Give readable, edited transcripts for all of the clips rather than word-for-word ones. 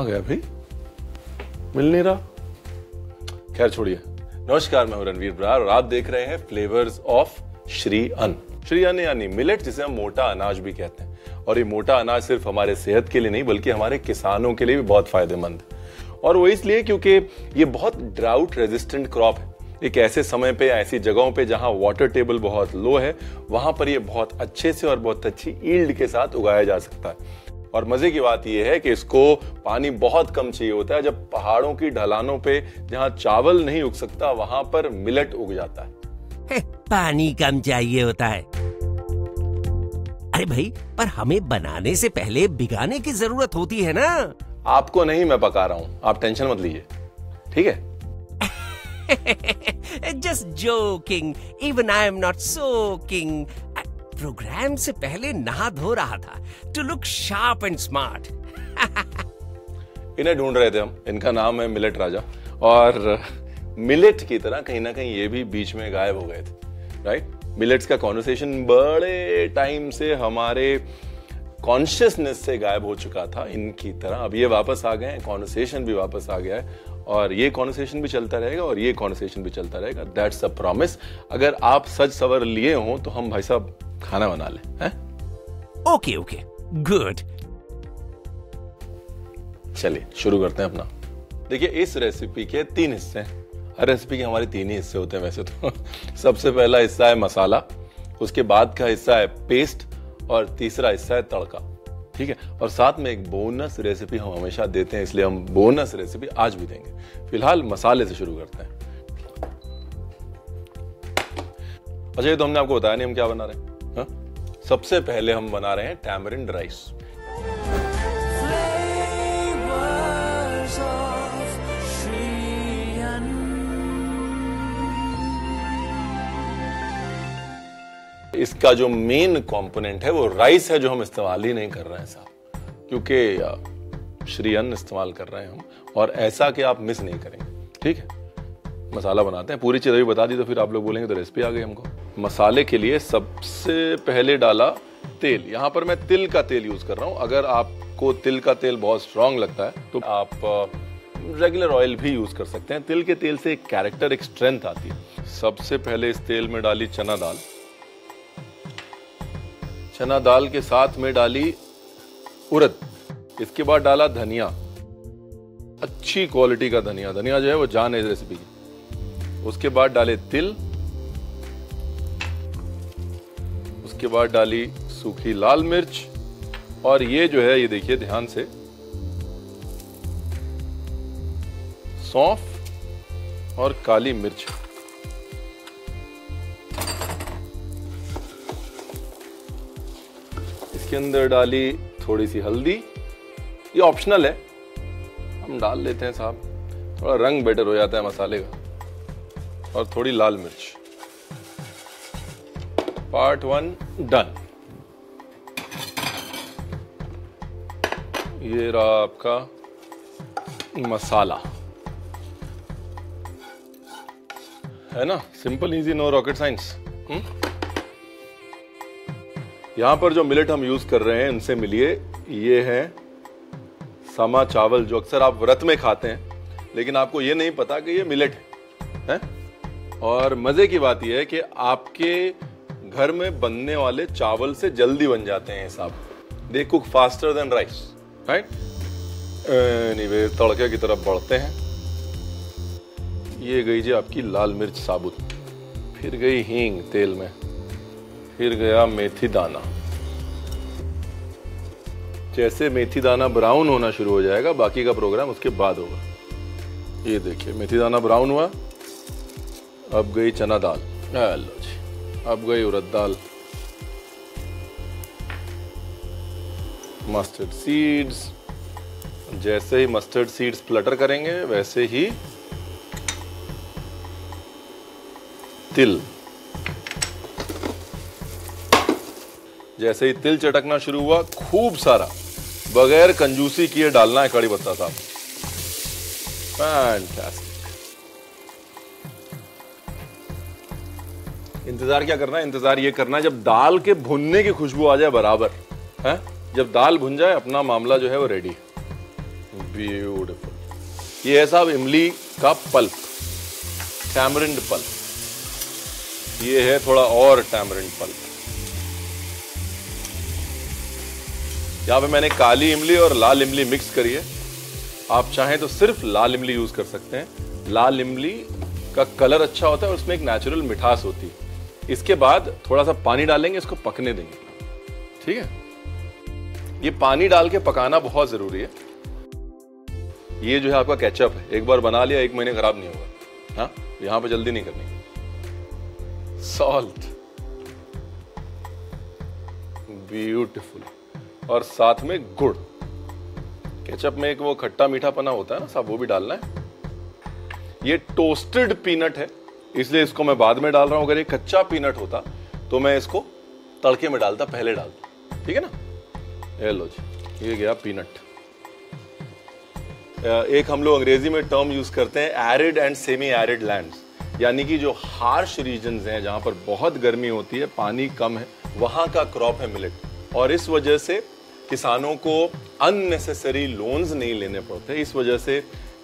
कहाँ गया भाई, मिल नहीं रहा। खैर छोड़िए। नमस्कार, मैं हूं रणवीर बरार और आप देख रहे हैं फ्लेवर्स ऑफ श्री अन्न। श्री अन्न यानी मिलेट, जिसे हम मोटा अनाज भी कहते हैं। और ये मोटा अनाज सिर्फ हमारे सेहत के लिए नहीं बल्कि हमारे किसानों के लिए भी बहुत फायदेमंद है। और वो इसलिए क्योंकि ये बहुत ड्राउट रेजिस्टेंट क्रॉप है। एक ऐसे समय पे, ऐसी जगहों पे जहां वाटर टेबल बहुत लो है, वहां पर ये बहुत अच्छे से और बहुत अच्छी ईल्ड के साथ उगाया जा सकता है। और मजे की बात यह है कि इसको पानी बहुत कम चाहिए होता है। जब पहाड़ों की ढलानों पे जहां चावल नहीं उग सकता, वहां पर मिलेट उग जाता है। पानी कम चाहिए होता है। अरे भाई, पर हमें बनाने से पहले भिगाने की जरूरत होती है ना। आपको नहीं, मैं पका रहा हूं, आप टेंशन मत लीजिए, ठीक है। Just joking. Even I am not soaking. Programme से पहले नहा धो रहा था to look sharp and smart. इन्हें ढूंढ रहे थे हम। इनका नाम है मिलेट राजा। और मिलेट की तरह कहीं ना कहीं ये भी बीच में गायब हो गए थे, राइट। मिलेट्स का कॉन्वर्सेशन बड़े टाइम से हमारे कॉन्शियसनेस से गायब हो चुका था इनकी तरह। अब ये वापस आ गए हैं, कॉन्वर्सेशन भी वापस आ गया है और ये कॉन्वर्सेशन भी चलता रहेगा और ये कॉन्वर्सेशन भी चलता रहेगा। That's a promise. अगर आप सज सवर लिए हो तो हम भाई साहब खाना बना लें, हैं? Okay, good. चलिए शुरू करते हैं अपना। देखिए, इस रेसिपी के 3 हिस्से हैं। हर रेसिपी के हमारे 3 ही हिस्से होते हैं वैसे तो। सबसे पहला हिस्सा है मसाला, उसके बाद का हिस्सा है पेस्ट और तीसरा हिस्सा है तड़का, ठीक है। और साथ में एक बोनस रेसिपी हम हमेशा देते हैं, इसलिए हम बोनस रेसिपी आज भी देंगे। फिलहाल मसाले से शुरू करते हैं। अच्छा, ये तो हमने आपको बताया नहीं हम क्या बना रहे हैं। हाँ? सबसे पहले हम बना रहे हैं टैमरिंड राइस। इसका जो मेन कंपोनेंट है वो राइस है, जो हम इस्तेमाल ही नहीं कर रहे हैं साहब, क्योंकि श्री अन्न इस्तेमाल कर रहे हैं हम, और ऐसा कि आप मिस नहीं करेंगे, ठीक है। मसाला बनाते हैं। पूरी चीज़ अभी बता दी तो फिर आप लोग बोलेंगे तो रेसिपी आ गई हमको। मसाले के लिए सबसे पहले डाला तेल। यहाँ पर मैं तिल का तेल यूज कर रहा हूँ। अगर आपको तिल का तेल बहुत स्ट्रांग लगता है तो आप रेगुलर ऑयल भी यूज कर सकते हैं। तिल के तेल से एक कैरेक्टर, एक स्ट्रेंथ आती है। सबसे पहले इस तेल में डाली चना दाल। चना दाल के साथ में डाली उड़द। इसके बाद डाला धनिया, अच्छी क्वालिटी का धनिया। धनिया जो है वो जान है इस रेसिपी की। उसके बाद डाले तिल। उसके बाद डाली सूखी लाल मिर्च। और ये जो है, ये देखिए ध्यान से, सौंफ और काली मिर्च। इसके अंदर डाली थोड़ी सी हल्दी, ये ऑप्शनल है, हम डाल लेते हैं साहब, थोड़ा रंग बेटर हो जाता है मसाले का। और थोड़ी लाल मिर्च। Part 1 done. ये रहा आपका मसाला, है ना। Simple, easy, no rocket science. यहां पर जो मिलेट हम यूज कर रहे हैं उनसे मिलिए। ये है समा चावल, जो अक्सर आप व्रत में खाते हैं, लेकिन आपको ये नहीं पता कि ये मिलेट है। और मजे की बात यह है कि आपके घर में बनने वाले चावल से जल्दी बन जाते हैं साहब। They cook faster than rice, right. Anyway, तड़के की तरफ बढ़ते हैं। ये गई जी आपकी लाल मिर्च साबुत, फिर गई हींग तेल में, फिर गया मेथी दाना। जैसे मेथी दाना ब्राउन होना शुरू हो जाएगा, बाकी का प्रोग्राम उसके बाद होगा। ये देखिए मेथी दाना ब्राउन हुआ। अब गई चना दाल, लो जी। अब गई उड़द दाल, मस्टर्ड सीड्स। जैसे ही मस्टर्ड सीड्स फ्लटर करेंगे, वैसे ही तिल। जैसे ही तिल चटकना शुरू हुआ, खूब सारा, बगैर कंजूसी किए डालना है कड़ी पत्ता साहब। फैंटास्टिक। इंतजार क्या करना है? इंतजार ये करना है जब दाल के भुनने की खुशबू आ जाए बराबर, है। जब दाल भुन जाए, अपना मामला जो है वो रेडी। ब्यूटीफुल। ये है साहब इमली का पल्प, टैमरिंड पल्प। ये है थोड़ा और टैमरिंड पल्प। यहां पे मैंने काली इमली और लाल इमली मिक्स करी है। आप चाहें तो सिर्फ लाल इमली यूज कर सकते हैं। लाल इमली का कलर अच्छा होता है और उसमें एक नेचुरल मिठास होती है। इसके बाद थोड़ा सा पानी डालेंगे, इसको पकने देंगे। ठीक है, ये पानी डाल के पकाना बहुत जरूरी है। ये जो है आपका केचप है, एक बार बना लिया 1 महीने खराब नहीं होगा। हाँ, यहां पे जल्दी नहीं करनी। सॉल्ट, ब्यूटीफुल, और साथ में गुड़। केचप में एक वो खट्टा मीठा पना होता है ना साहब, वो भी डालना है। ये टोस्टेड पीनट है, इसलिए इसको मैं बाद में डाल रहा हूं। अगर ये कच्चा पीनट होता तो मैं इसको तड़के में डालता, पहले डालता। ठीक है ना। ये लो जी, ये गया पीनट। एक हम लोग अंग्रेजी में टर्म यूज करते हैं, arid and semi arid lands, यानी कि जो हार्श रीजन्स हैं, जहां पर बहुत गर्मी होती है, पानी कम है, वहां का क्रॉप है मिलेट। और इस वजह से किसानों को अननेसेसरी लोन्स नहीं लेने पड़ते। इस वजह से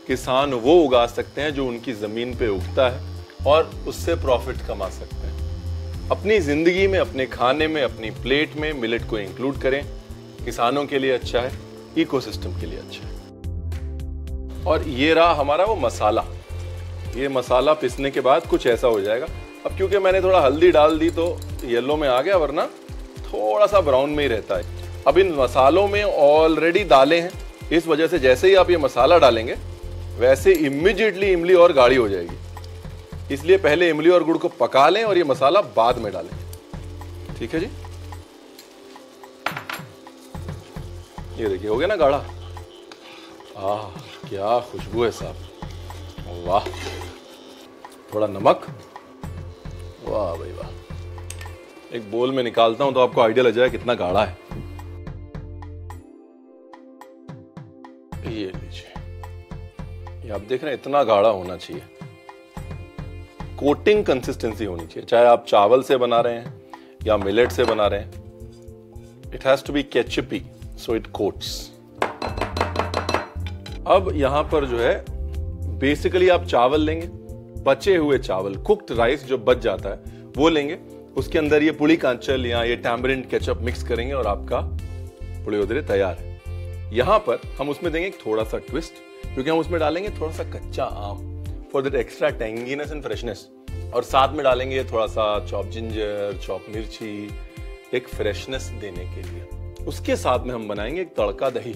किसान वो उगा सकते हैं जो उनकी जमीन पे उगता है और उससे प्रॉफिट कमा सकते हैं। अपनी जिंदगी में, अपने खाने में, अपनी प्लेट में मिलेट को इंक्लूड करें। किसानों के लिए अच्छा है, इकोसिस्टम के लिए अच्छा है। और ये रहा हमारा वो मसाला। ये मसाला पिसने के बाद कुछ ऐसा हो जाएगा। अब क्योंकि मैंने थोड़ा हल्दी डाल दी तो येलो में आ गया, वरना थोड़ा सा ब्राउन में ही रहता है। अब इन मसालों में ऑलरेडी दालें हैं, इस वजह से जैसे ही आप ये मसाला डालेंगे वैसे इमीडिएटली इमली और गाढ़ी हो जाएगी। इसलिए पहले इमली और गुड़ को पका लें और ये मसाला बाद में डालें। ठीक है जी। ये देखिए हो गया ना गाढ़ा। आह, क्या खुशबू है साहब, वाह। थोड़ा नमक, वाह भाई वाह। एक बोल में निकालता हूं तो आपको आइडिया लग जाए कितना गाढ़ा है। ये लीजिए, ये आप देख रहे हैं, इतना गाढ़ा होना चाहिए। कोटिंग कंसिस्टेंसी होनी चाहिए, चाहे आप चावल से बना रहे हैं या मिलेट से बना रहे हैं। It has to be ketchupy so it coats. अब यहां पर जो है बेसिकली आप चावल लेंगे, बचे हुए चावल, कुक्ड राइस जो बच जाता है वो लेंगे। उसके अंदर ये पुड़ी कांचल या ये टैमरिंड केचप मिक्स करेंगे और आपका पुलियोदरे तैयार है। यहां पर हम उसमें देंगे एक थोड़ा सा ट्विस्ट, क्योंकि हम उसमें डालेंगे थोड़ा सा कच्चा आम for that extra tanginess and freshness. और साथ में डालेंगे थोड़ा सा चॉप जिंजर, चॉप मिर्ची, एक फ्रेशनेस देने के लिए। उसके साथ में हम बनाएंगे एक तड़का दही,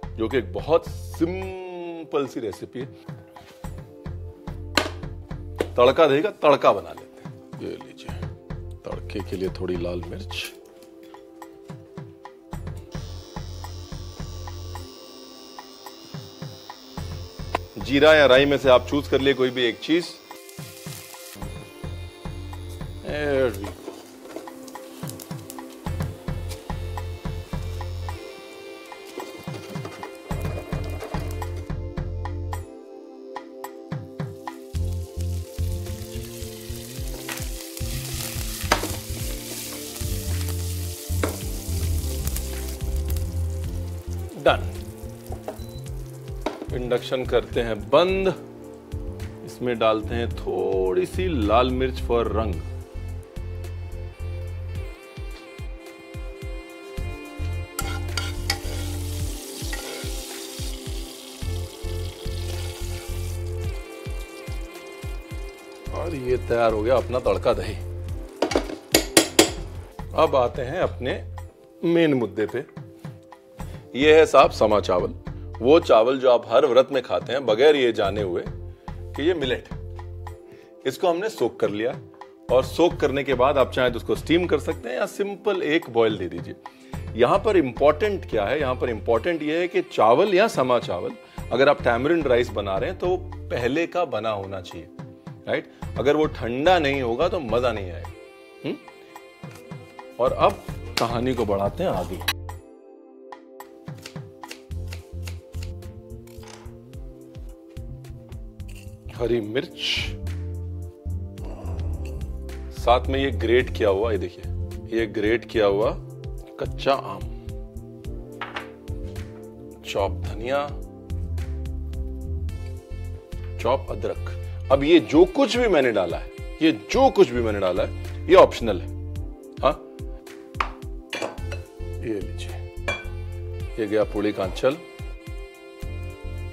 जो कि एक बहुत सिंपल सी रेसिपी है। तड़का दही का तड़का बना लेते हैं। ये लीजिए, तड़के के लिए थोड़ी लाल मिर्च, जीरा या राई में से आप चूज कर लिए कोई भी एक चीज। डन। इंडक्शन करते हैं बंद। इसमें डालते हैं थोड़ी सी लाल मिर्च फॉर रंग। और ये तैयार हो गया अपना तड़का दही। अब आते हैं अपने मेन मुद्दे पे। ये है साहब समा चावल, वो चावल जो आप हर व्रत में खाते हैं बगैर ये जाने हुए कि ये मिलेट। इसको हमने सोक कर लिया, और सोक करने के बाद आप चाहें तो उसको स्टीम कर सकते हैं या सिंपल एक बॉयल दे दीजिए। यहां पर इंपॉर्टेंट क्या है, यहां पर इंपॉर्टेंट ये है कि चावल या समा चावल अगर आप टैमरिंड राइस बना रहे हैं तो पहले का बना होना चाहिए, राइट। अगर वो ठंडा नहीं होगा तो मजा नहीं आएगा। और अब कहानी को बढ़ाते हैं आगे। हरी मिर्च, साथ में ये ग्रेट किया हुआ, ये देखिए ये ग्रेट किया हुआ कच्चा आम, चॉप धनिया, चॉप अदरक। अब ये जो कुछ भी मैंने डाला है, ये ऑप्शनल है। हाँ, ये लीजिए, ये गया पुड़ी कांचल,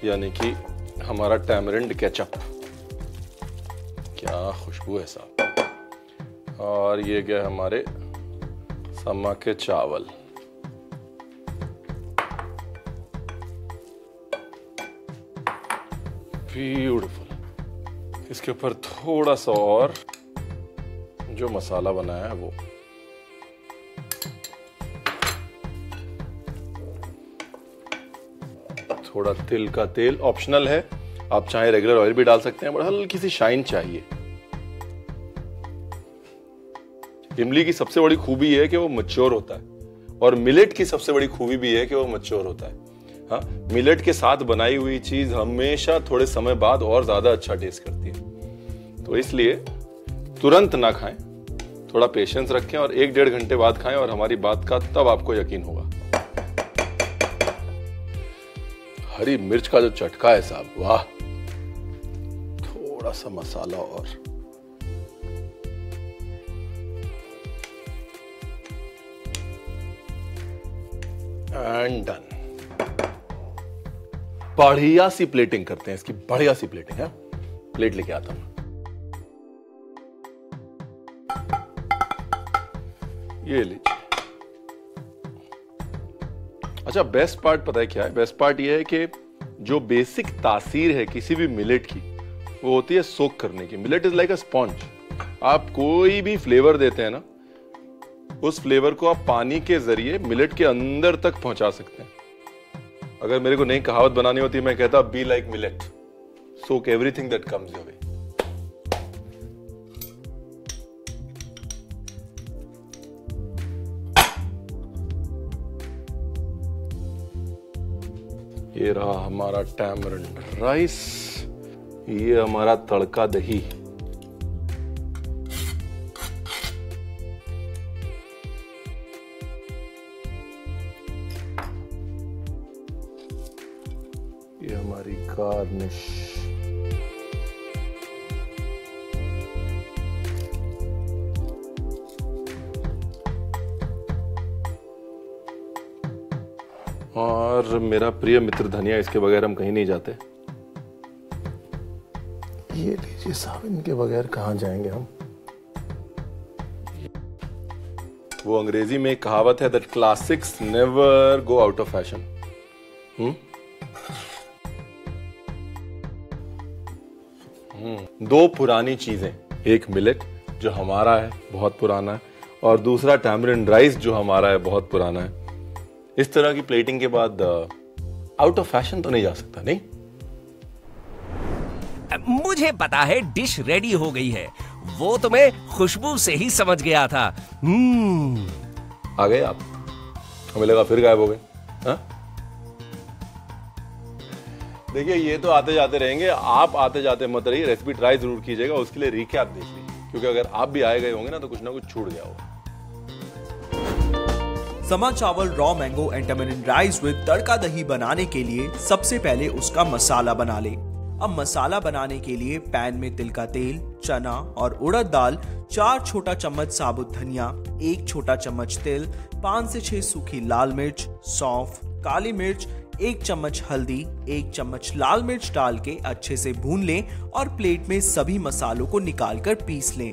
यानी कि हमारा टैमरिंड केचप। क्या खुशबू है साहब। और ये गया हमारे समा के चावल। ब्यूटीफुल। इसके ऊपर थोड़ा सा और जो मसाला बनाया है वो, थोड़ा तिल का तेल ऑप्शनल है, आप चाहे रेगुलर ऑयल भी डाल सकते हैं, बट हल्की सी शाइन चाहिए। इमली की सबसे बड़ी खूबी है कि वो मैच्योर होता है, और मिलेट की सबसे बड़ी खूबी भी है कि वो मैच्योर होता है। हाँ, मिलेट के साथ बनाई हुई चीज हमेशा थोड़े समय बाद और ज्यादा अच्छा टेस्ट करती है। तो इसलिए तुरंत ना खाएं, थोड़ा पेशेंस रखें और 1-1.5 घंटे बाद खाएं, और हमारी बात का तब आपको यकीन होगा। हरी मिर्च का जो चटका है साहब, वाह। थोड़ा सा मसाला और, एंड डन। बढ़िया सी प्लेटिंग करते हैं इसकी, बढ़िया सी प्लेटिंग है। प्लेट लेके आता हूं। ये लीजिए। अच्छा, बेस्ट पार्ट पता है क्या है? बेस्ट पार्ट ये है कि जो बेसिक तासीर है किसी भी मिलेट की, वो होती है सोक करने की। Millet is like a sponge. आप कोई भी फ्लेवर देते हैं ना, उस फ्लेवर को आप पानी के जरिए मिलेट के अंदर तक पहुंचा सकते हैं। अगर मेरे को नई कहावत बनानी होती, मैं कहता be like millet, soak everything that comes your way. ये रहा हमारा टैमरिंड राइस, ये हमारा तड़का दही। ये हमारी गार्निश। और मेरा प्रिय मित्र धनिया, इसके बगैर हम कहीं नहीं जाते। ये लीजिए साहब, इनके बगैर कहां जाएंगे हम। वो अंग्रेजी में एक कहावत है that classics never go out of fashion. दो पुरानी चीजें, एक मिलेट जो हमारा है, बहुत पुराना है, और दूसरा टैमरिंड राइस जो हमारा है, बहुत पुराना है। इस तरह की प्लेटिंग के बाद आउट ऑफ फैशन तो नहीं जा सकता, नहीं? मुझे पता है डिश रेडी हो गई है, वो तो मैं खुशबू से ही समझ गया था। आ गए आप? हमें लगा फिर गायब हो गए। हाँ? देखिए, ये तो आते जाते रहेंगे, आप आते जाते मत रहिए। रेसिपी ट्राई जरूर कीजिएगा, उसके लिए रिकैप देख लीजिए, क्योंकि अगर आप भी आए गए होंगे ना, तो कुछ ना कुछ छूट गया होगा। समा चावल raw mango and tamarind rice with tadka दही बनाने के लिए सबसे पहले उसका मसाला बना ले। अब मसाला बनाने के लिए पैन में तिल का तेल, चना और उड़द दाल, 4 छोटा चम्मच साबुत धनिया, 1 छोटा चम्मच तिल, 5 से 6 सूखी लाल मिर्च, सौंफ, काली मिर्च, 1 चम्मच हल्दी, 1 चम्मच लाल मिर्च डाल के अच्छे से भून लें और प्लेट में सभी मसालों को निकालकर पीस लें।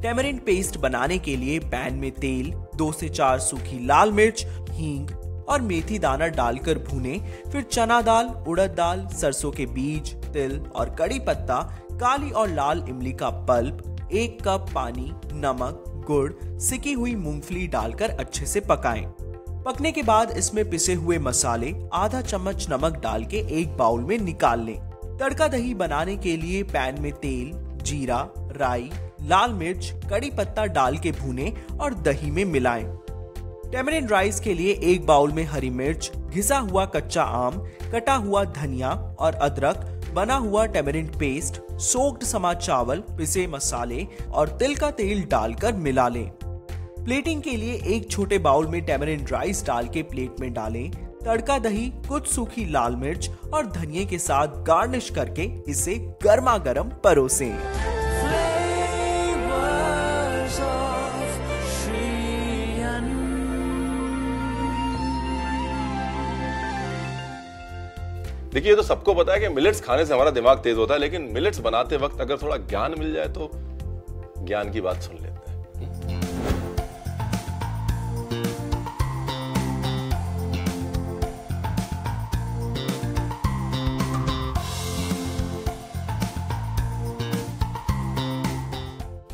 टैमरिंड पेस्ट बनाने के लिए पैन में तेल, 2 से 4 सूखी लाल मिर्च, हींग और मेथी दाना डालकर भूने। फिर चना दाल, उड़द दाल, सरसों के बीज, तिल और कड़ी पत्ता, काली और लाल इमली का पल्प, 1 कप पानी, नमक, गुड़, सिकी हुई मूंगफली डालकर अच्छे से पकाएं। पकने के बाद इसमें पिसे हुए मसाले, आधा चम्मच नमक डाल के एक बाउल में निकाल लें। तड़का दही बनाने के लिए पैन में तेल, जीरा, राई, लाल मिर्च, कड़ी पत्ता डाल के भूने और दही में मिलाएं। टैमरिंड राइस के लिए एक बाउल में हरी मिर्च, घिसा हुआ कच्चा आम, कटा हुआ धनिया और अदरक, बना हुआ टैमरिंड पेस्ट, सोक्ड समा चावल, पिसे मसाले और तिल का तेल डालकर मिला लें। प्लेटिंग के लिए एक छोटे बाउल में टैमरिंड राइस डाल के प्लेट में डालें। तड़का दही, कुछ सूखी लाल मिर्च और धनिये के साथ गार्निश करके इसे गर्मा गर्म परोसें। देखिए, ये तो सबको पता है कि मिलेट्स खाने से हमारा दिमाग तेज होता है, लेकिन मिलेट्स बनाते वक्त अगर थोड़ा ज्ञान मिल जाए तो ज्ञान की बात सुन लेते हैं।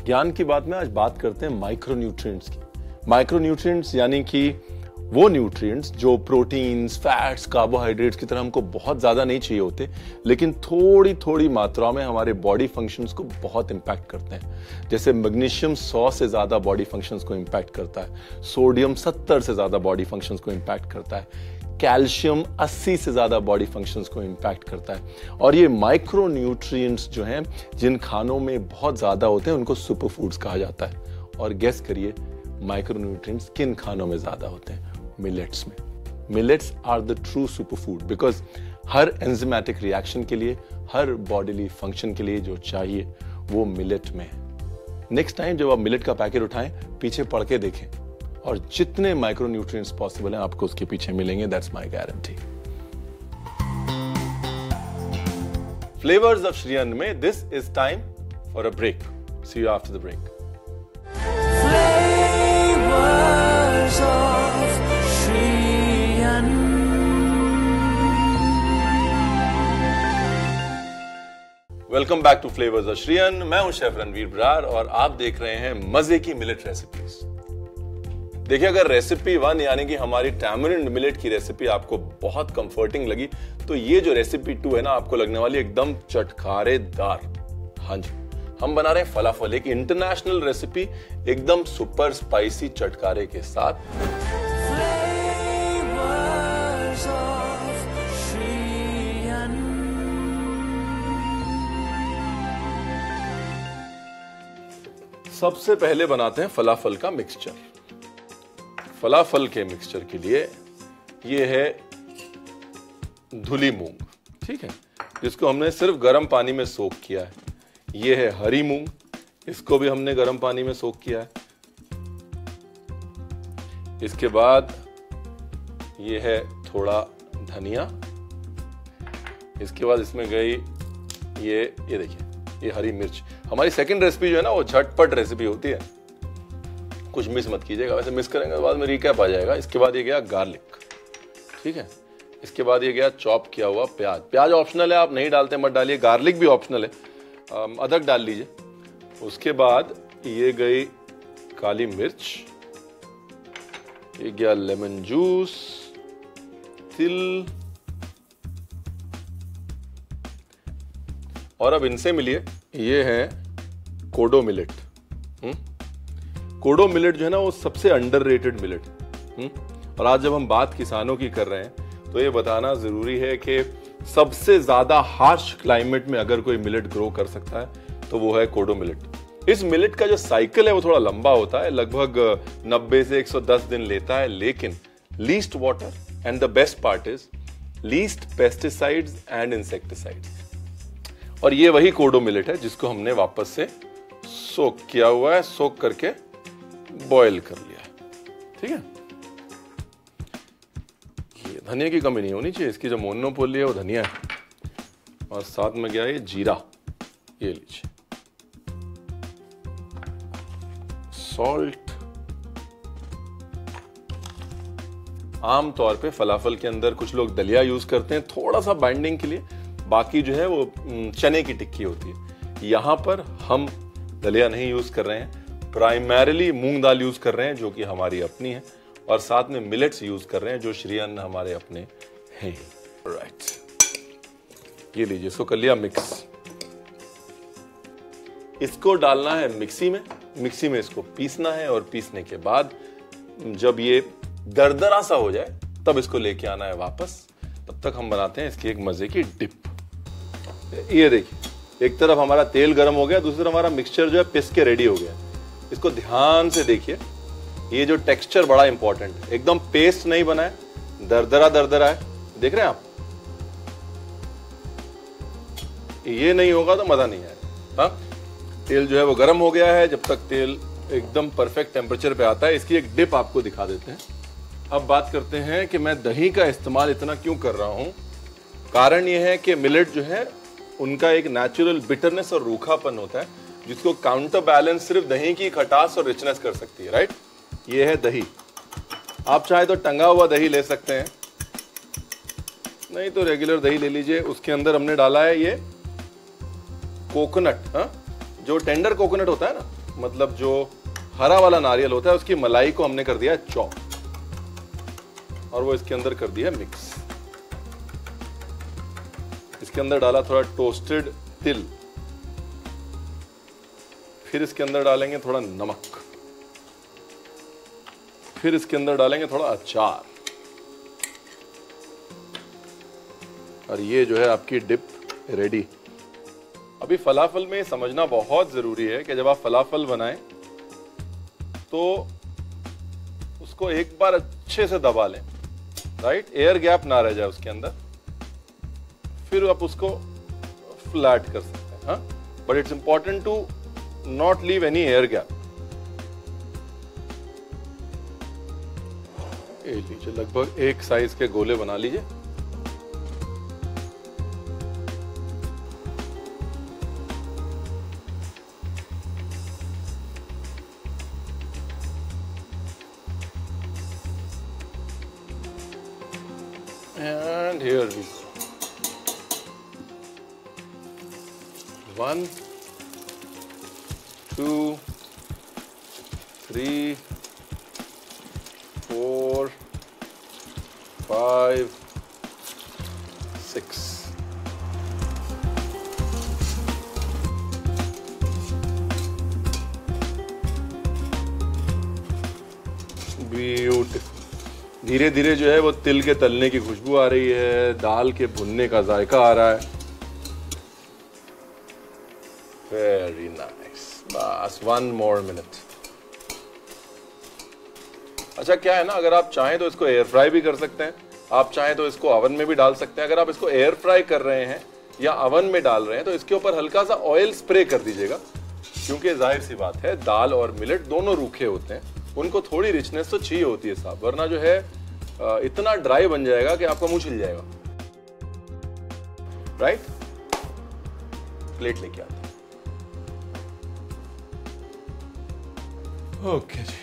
ज्ञान की बात में आज बात करते हैं माइक्रोन्यूट्रिएंट्स की। माइक्रोन्यूट्रिएंट्स यानी कि वो न्यूट्रिएंट्स जो प्रोटीन्स, फैट्स, कार्बोहाइड्रेट्स की तरह हमको बहुत ज्यादा नहीं चाहिए होते, लेकिन थोड़ी थोड़ी मात्रा में हमारे बॉडी फंक्शंस को बहुत इंपैक्ट करते हैं। जैसे मैग्नीशियम 100 से ज्यादा बॉडी फंक्शंस को इंपैक्ट करता है, सोडियम 70 से ज्यादा बॉडी फंक्शंस को इंपैक्ट करता है, कैल्शियम 80 से ज्यादा बॉडी फंक्शंस को इंपैक्ट करता है। और ये माइक्रो न्यूट्रिएंट्स जो हैं, जिन खानों में बहुत ज्यादा होते हैं, उनको सुपर फूड्स कहा जाता है। और गेस करिए माइक्रो न्यूट्रिएंट्स किन खानों में ज्यादा होते हैं? मिलेट्स में। Millets are the true super food because हर एंजाइमेटिक रिएक्शन के लिए, हर बॉडीली फंक्शन के लिए जो चाहिए वो मिलेट में है। नेक्स्ट टाइम जब आप मिलेट का पैकेट उठाएं, पीछे पढ़ के देखें और जितने माइक्रो न्यूट्रिएंट्स पॉसिबल हैं आपको उसके पीछे मिलेंगे। That's my guarantee. Flavours of Shri Anna में this is time for a break. See you after the break. Welcome back to flavours of Shri Anna. मैं हूं शेफ रणवीर बरार और आप देख रहे हैं मजे की मिलेट रेसिपीज। देखिए, अगर रेसिपी 1 यानी कि हमारी टैमरिंड मिलेट की रेसिपी आपको बहुत कंफर्टिंग लगी, तो ये जो रेसिपी 2 है ना, आपको लगने वाली एकदम चटखारेदार। हाँ जी, हम बना रहे हैं फलाफल, एक इंटरनेशनल रेसिपी एकदम सुपर स्पाइसी चटकारे के साथ। सबसे पहले बनाते हैं फलाफल का मिक्सचर। फलाफल के मिक्सचर के लिए ये है धुली मूंग, ठीक है, जिसको हमने सिर्फ गर्म पानी में सोक किया है। ये है हरी मूंग, इसको भी हमने गर्म पानी में सोक किया है। इसके बाद ये है थोड़ा धनिया। इसके बाद इसमें गई ये देखिए, ये हरी मिर्च। हमारी सेकंड रेसिपी जो है ना, वो झटपट रेसिपी होती है, कुछ मिस मत कीजिएगा, वैसे मिस करेंगे तो बाद में रिकैप आ जाएगा। इसके बाद ये गया गार्लिक, ठीक है। इसके बाद ये गया चॉप किया हुआ प्याज। प्याज ऑप्शनल है, आप नहीं डालते मत डालिए। गार्लिक भी ऑप्शनल है, अदरक डाल लीजिए। उसके बाद ये गई काली मिर्च, ये गया लेमन जूस, तिल, और अब इनसे मिलिए ये है कोडो मिलेट। कोडो मिलेट जो है ना, वो सबसे अंडररेटेड मिलेट। और आज जब हम बात किसानों की कर रहे हैं, तो ये बताना जरूरी है कि सबसे ज्यादा हार्श क्लाइमेट में अगर कोई मिलेट ग्रो कर सकता है तो वो है कोडो मिलेट। इस मिलेट का जो साइकिल है वो थोड़ा लंबा होता है, लगभग 90 से 110 दिन लेता है, लेकिन least water and the best part is least pesticides and insecticides. और ये वही कोडो मिलेट है जिसको हमने वापस से सोक किया हुआ है, सोक करके बॉयल कर लिया है, ठीक है। ये धनिया की कमी नहीं होनी चाहिए, इसकी जो मोनोपोली है वो धनिया है। और साथ में गया ये जीरा, ये लीजिए, सॉल्ट। आमतौर पे फलाफल के अंदर कुछ लोग दलिया यूज करते हैं थोड़ा सा बाइंडिंग के लिए, बाकी जो है वो चने की टिक्की होती है। यहां पर हम दलिया नहीं यूज कर रहे हैं, प्राइमरीली मूंग दाल यूज कर रहे हैं जो कि हमारी अपनी है, और साथ में मिलेट्स यूज कर रहे हैं जो श्री अन्न हमारे अपने हैं। राइट, ये लीजिए, इसको कर लिया मिक्स। इसको डालना है मिक्सी में, मिक्सी में इसको पीसना है, और पीसने के बाद जब ये दरदरा सा हो जाए तब इसको लेके आना है वापस। तब तक हम बनाते हैं इसकी एक मजे की डिप। ये देखिए, एक तरफ हमारा तेल गर्म हो गया, दूसरी तरफ हमारा मिक्सचर जो है पिस के रेडी हो गया। इसको ध्यान से देखिए, ये जो टेक्सचर बड़ा इंपॉर्टेंट है, एकदम पेस्ट नहीं बना है, दरदरा दरदरा है, देख रहे हैं आप? ये नहीं होगा तो मजा नहीं आएगा। हाँ, तेल जो है वो गर्म हो गया है। जब तक तेल एकदम परफेक्ट टेम्परेचर पे आता है, इसकी एक डिप आपको दिखा देते हैं। अब बात करते हैं कि मैं दही का इस्तेमाल इतना क्यों कर रहा हूं। कारण ये है कि मिलेट जो है उनका एक नेचुरल बिटरनेस और रूखापन होता है, जिसको काउंटर बैलेंस सिर्फ दही की खटास और रिचनेस कर सकती है। राइट, ये है दही। आप चाहे तो टंगा हुआ दही ले सकते हैं, नहीं तो रेगुलर दही ले लीजिए। उसके अंदर हमने डाला है ये कोकोनट। हाँ, जो टेंडर कोकोनट होता है ना, मतलब जो हरा वाला नारियल होता है, उसकी मलाई को हमने कर दिया है चॉप और वो इसके अंदर कर दिया है मिक्स। इसके अंदर डाला थोड़ा टोस्टेड तिल, फिर इसके अंदर डालेंगे थोड़ा नमक, फिर इसके अंदर डालेंगे थोड़ा अचार, और ये जो है आपकी डिप रेडी। अभी फलाफल में समझना बहुत जरूरी है कि जब आप फलाफल बनाएं तो उसको एक बार अच्छे से दबा लें, राइट, एयर गैप ना रह जाए उसके अंदर, फिर आप उसको फ्लैट कर सकते हैं। हाँ, but it's important to not leave any air gap. ये लीजिए, लगभग एक साइज के गोले बना लीजिए। And here we go. 1, 2, 3, 4, 5, 6. Beautiful. धीरे धीरे जो है वो तिल के तलने की खुशबू आ रही है, दाल के भुनने का जायका आ रहा है। Very nice. बस 1 more minute। अच्छा, क्या है ना, अगर आप चाहें तो इसको एयर फ्राई भी कर सकते हैं, आप चाहें तो इसको ओवन में भी डाल सकते हैं। अगर आप इसको एयर फ्राई कर रहे हैं या ओवन में डाल रहे हैं तो इसके ऊपर हल्का सा ऑयल स्प्रे कर दीजिएगा, क्योंकि जाहिर सी बात है दाल और मिलेट दोनों रूखे होते हैं, उनको थोड़ी रिचनेस तो चाहिए होती है साहब, वरना जो है इतना ड्राई बन जाएगा कि आपका मुंह छिल जाएगा। राइट, प्लेट लेके आते हैं। ओके जी,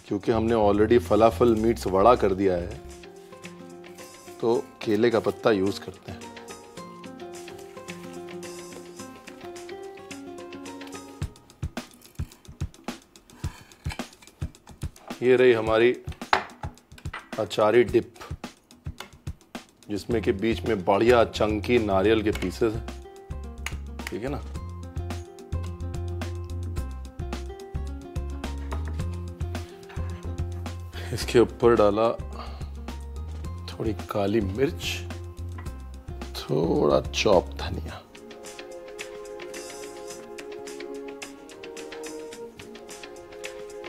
क्योंकि हमने ऑलरेडी फलाफल मीट्स वड़ा कर दिया है तो केले का पत्ता यूज करते हैं। ये रही हमारी अचारी डिप, जिसमें कि बीच में बढ़िया चंकी नारियल के पीसेस हैं, ठीक है ना। इसके ऊपर डाला थोड़ी काली मिर्च, थोड़ा चॉप धनिया,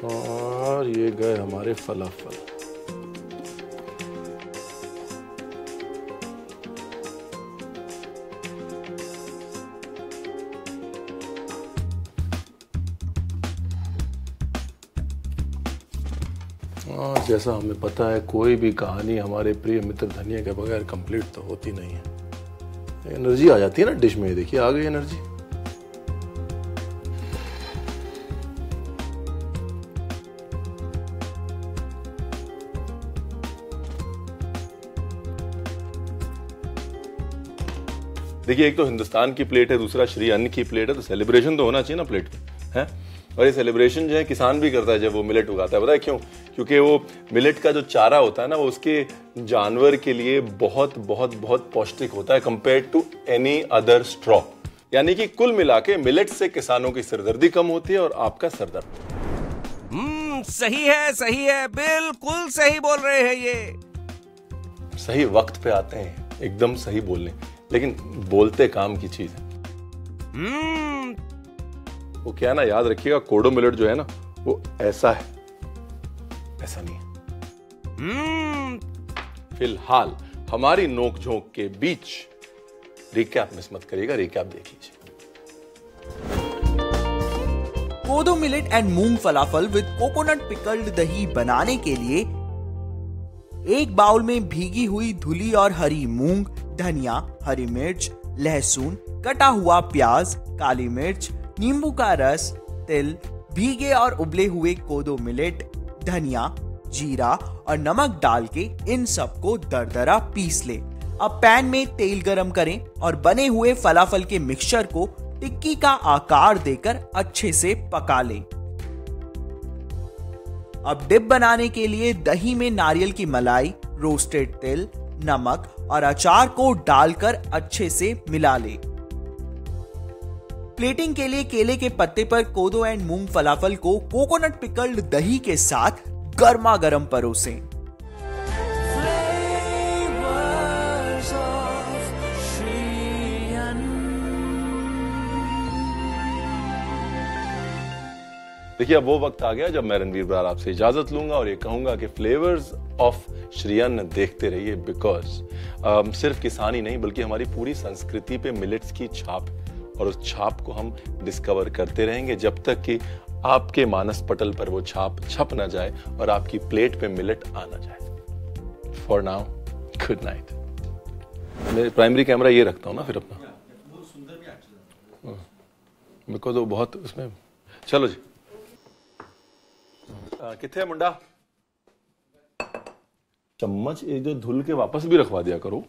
और ये गए हमारे फलाफल। और जैसा हमें पता है, कोई भी कहानी हमारे प्रिय मित्र धनिया के बगैर कंप्लीट तो होती नहीं है। एनर्जी आ जाती है ना डिश में, देखिए आ गई एनर्जी। देखिए, एक तो हिंदुस्तान की प्लेट है, दूसरा श्री अन्न की प्लेट है, तो सेलिब्रेशन तो होना चाहिए ना प्लेट पे, है। और ये सेलिब्रेशन जो है किसान भी करता है जब वो मिलेट उगाता है। पता है क्यों? क्योंकि वो मिलेट का जो चारा होता है ना, वो उसके जानवर के लिए बहुत बहुत बहुत पौष्टिक होता है compare to any other straw. यानी कि कुल मिला के मिलेट से किसानों की सिरदर्दी कम होती है और आपका सरदर्द। सही है, बिल्कुल सही बोल रहे हैं ये। सही वक्त पे आते हैं। एकदम सही बोलने, लेकिन बोलते काम की चीज है। वो क्या है ना, याद रखिएगा, कोडो मिलेट जो है ना वो ऐसा है, ऐसा नहीं है। फिलहाल हमारी नोकझोंक के बीच रिकैप मिस मत करिएगा, रिकैप देख लीजिए। कोदो millet and moong falafel with coconut pickled दही बनाने के लिए एक बाउल में भीगी हुई धुली और हरी मूंग, धनिया, हरी मिर्च, लहसुन, कटा हुआ प्याज, काली मिर्च, नींबू का रस, तिल, भीगे और उबले हुए कोदो मिलेट, धनिया, जीरा और नमक डाल के इन सबको दरदरा पीस ले। अब पैन में तेल गरम करें और बने हुए फलाफल के मिक्सचर को टिक्की का आकार देकर अच्छे से पका लें। अब डिप बनाने के लिए दही में नारियल की मलाई, रोस्टेड तिल, नमक और अचार को डालकर अच्छे से मिला लें। प्लेटिंग के लिए केले के पत्ते पर कोदो एंड मूंग फलाफल को कोकोनट पिकल्ड दही के साथ गर्मा गर्म परोसें। देखिए, अब वो वक्त आ गया जब मैं रणवीर बरार आपसे इजाजत लूंगा और ये कहूंगा कि फ्लेवर्स ऑफ श्री अन्न देखते रहिए, बिकॉज सिर्फ किसानी नहीं बल्कि हमारी पूरी संस्कृति पे मिलेट्स की छाप, और उस छाप को हम डिस्कवर करते रहेंगे जब तक कि आपके मानस पटल पर वो छाप छप ना जाए और आपकी प्लेट पे मिलेट आ ना जाए। For now, good night. मैं प्राइमरी कैमरा ये रखता हूँ ना फिर अपना, बिकॉज वो बहुत उसमें। चलो जी, किथे है मुंडा? चम्मच ये जो धुल के वापस भी रखवा दिया करो।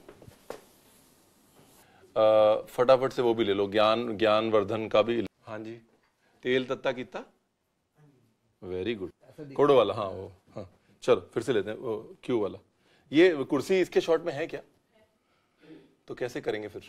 फटाफट से वो भी ले लो, ज्ञानवर्धन का भी। हाँ जी, तेल तत्ता कितना? वेरी गुड, कोडो वाला। हाँ वो, हाँ चलो फिर से लेते हैं वो क्यू वाला। ये कुर्सी इसके शॉट में है क्या? तो कैसे करेंगे फिर?